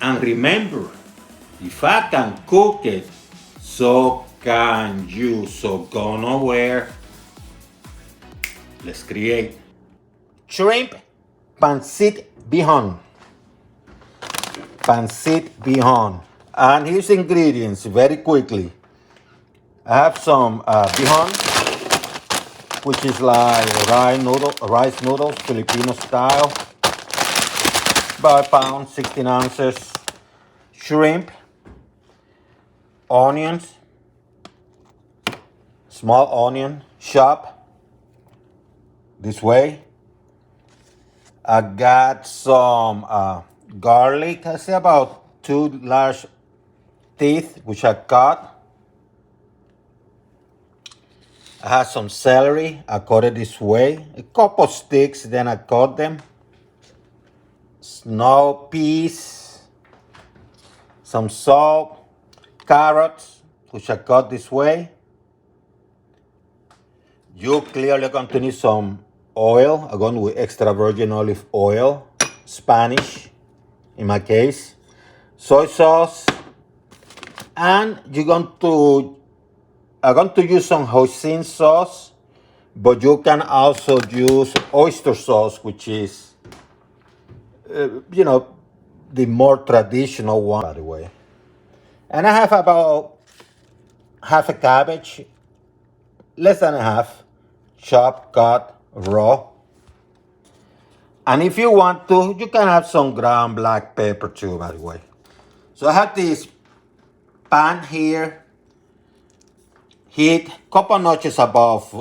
And remember, if I can cook it, so can you. So go nowhere. Let's create shrimp Pancit Bihon. Pancit Bihon. And here's ingredients very quickly. I have some bihon, which is like rice noodles, Filipino style. About a pound, 16 ounces. Shrimp, onions, small onion, chop this way. I got some garlic, I say about 2 large teeth, which I cut. I have some celery, I cut it this way. A couple sticks, then I cut them. Snow peas, some salt, carrots, which I cut this way. You clearly going to need some oil. I'm going with extra virgin olive oil, Spanish in my case. Soy sauce, and I'm going to use some hoisin sauce, but you can also use oyster sauce, which is, the more traditional one, by the way. And I have about half a cabbage, less than a half, chopped, cut, raw. And if you want to, you can have some ground black pepper too, by the way. So I have this pan here, heat couple notches above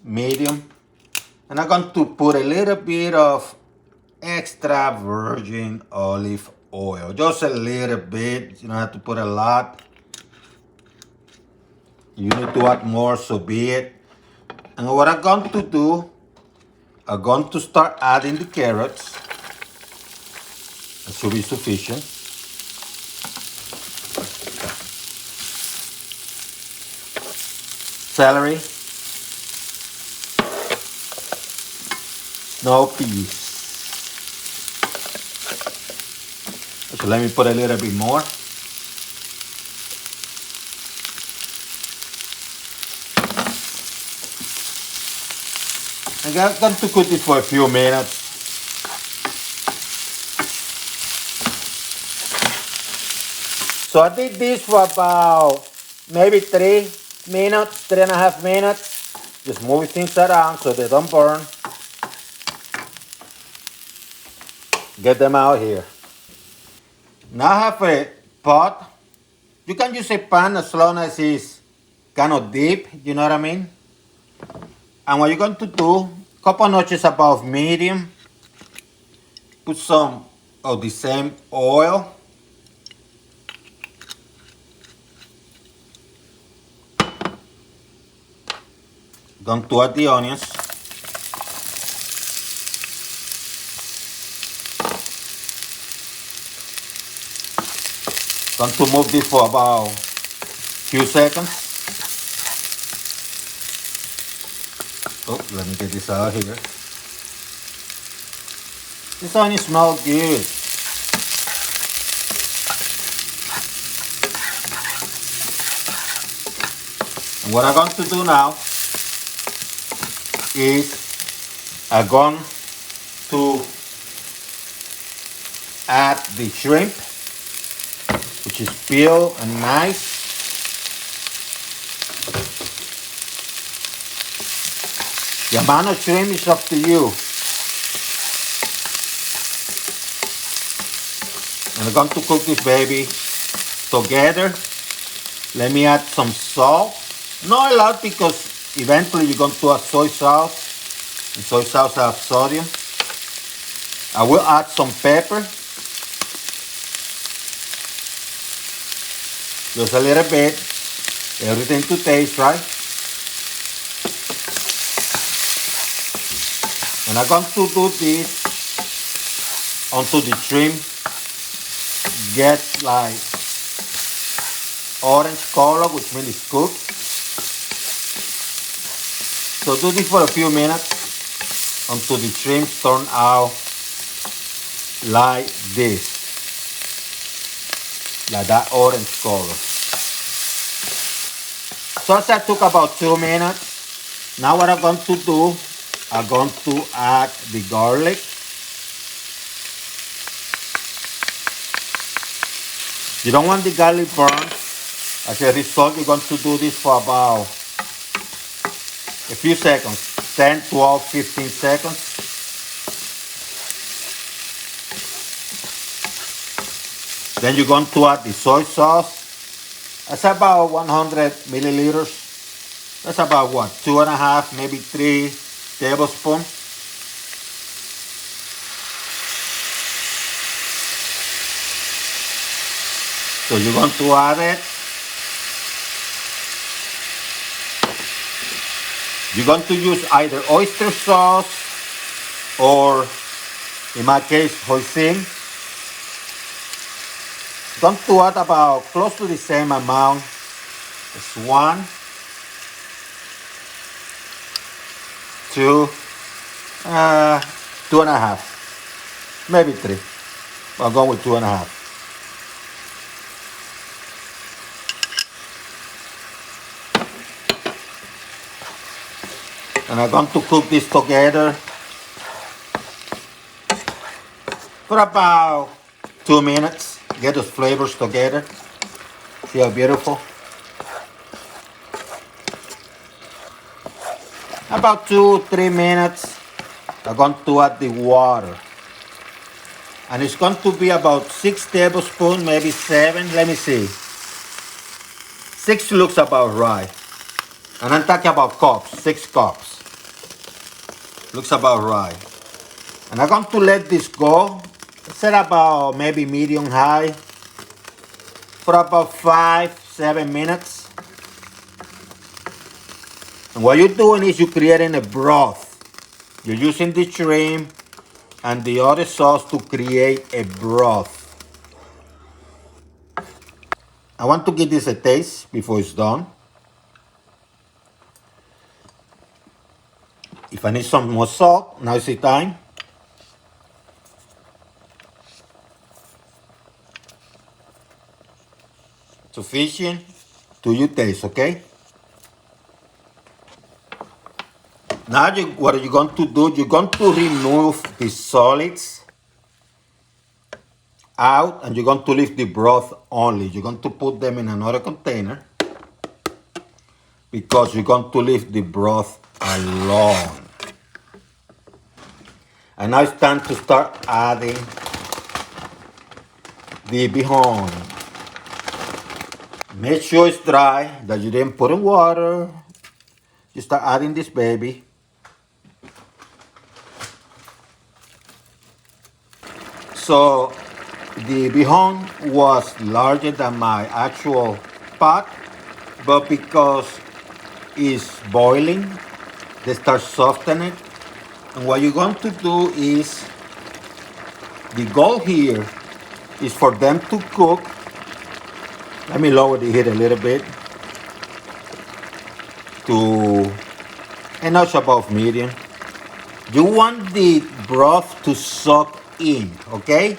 medium. And I'm going to put a little bit of extra virgin olive oil. Just a little bit, you don't have to put a lot. You need to add more, so be it. And what I'm going to do, I'm going to start adding the carrots. It should be sufficient. Celery. No peas. So let me put a little bit more. I'm going to cook it for a few minutes. So I did this for about maybe 3 minutes, 3.5 minutes. Just move things around so they don't burn. Get them out here. Now I have a pot. You can use a pan as long as it's kind of deep, you know what I mean? And what you're going to do, couple notches above medium, put some of the same oil. Going to add the onions. Going to move this for about few seconds. Oh, let me get this out here. This onion smells good. And what I'm going to do now is I'm going to add the shrimp, which is peeled and nice. The amount of shrimp is up to you. And I'm going to cook this baby together. Let me add some salt. Not a lot because eventually you're going to add soy sauce. And soy sauce has sodium. I will add some pepper. Just a little bit. Everything to taste, right? And I'm going to do this until the shrimp gets like orange color, which means it's cooked. So do this for a few minutes until the shrimp turn out like this. like that orange color. Salsa took about 2 minutes. Now what I'm going to do, I'm going to add the garlic. You don't want the garlic burned. As a result, you're going to do this for about a few seconds, 10, 12, 15 seconds. Then you're going to add the soy sauce. That's about 100 milliliters. That's about what, 2.5, maybe 3 tablespoons. So you're going to add it. You're going to use either oyster sauce or, in my case, hoisin. Going to add about close to the same amount as 1, 2, 2.5, maybe 3. I'll go with 2.5. And I'm going to cook this together for about 2 minutes. Get those flavors together. See how beautiful? About 2-3 minutes, I'm going to add the water. And it's going to be about 6 tablespoons, maybe 7. Let me see. 6 looks about right. And I'm talking about cups, 6 cups. Looks about right. And I'm going to let this go. Set about maybe medium high for about 5-7 minutes. And what you're doing is you're creating a broth. You're using the shrimp and the other sauce to create a broth. I want to give this a taste before it's done. If I need some more salt, now is the time. Sufficient to your taste, okay? Now what are you going to do? You're going to remove the solids out and you're going to leave the broth only. You're going to put them in another container because you're going to leave the broth alone. And now it's time to start adding the bihon. Make sure it's dry, that you didn't put in water. You start adding this baby. So the bihon was larger than my actual pot, but because it's boiling, they start softening. And what you're going to do is, the goal here is for them to cook. Let me lower the heat a little bit to a notch above medium. You want the broth to soak in, okay?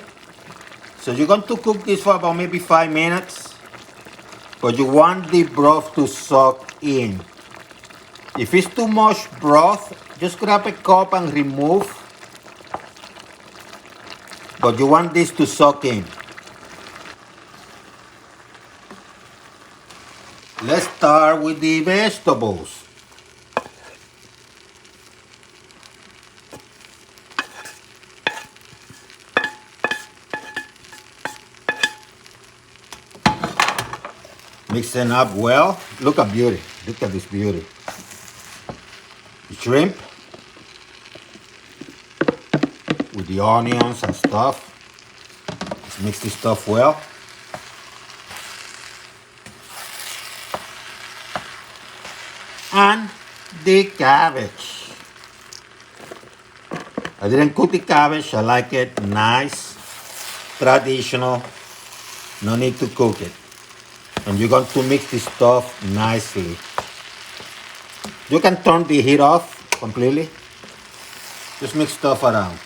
So you're going to cook this for about maybe 5 minutes, but you want the broth to soak in. If it's too much broth, just grab a cup and remove. But you want this to soak in. Let's start with the vegetables. Mix them up well. Look at beauty. Look at this beauty. The shrimp with the onions and stuff. Let's mix this stuff well. And the cabbage. I didn't cook the cabbage. I like it nice, traditional. No need to cook it. And you're going to mix this stuff nicely. You can turn the heat off completely. Just mix stuff around.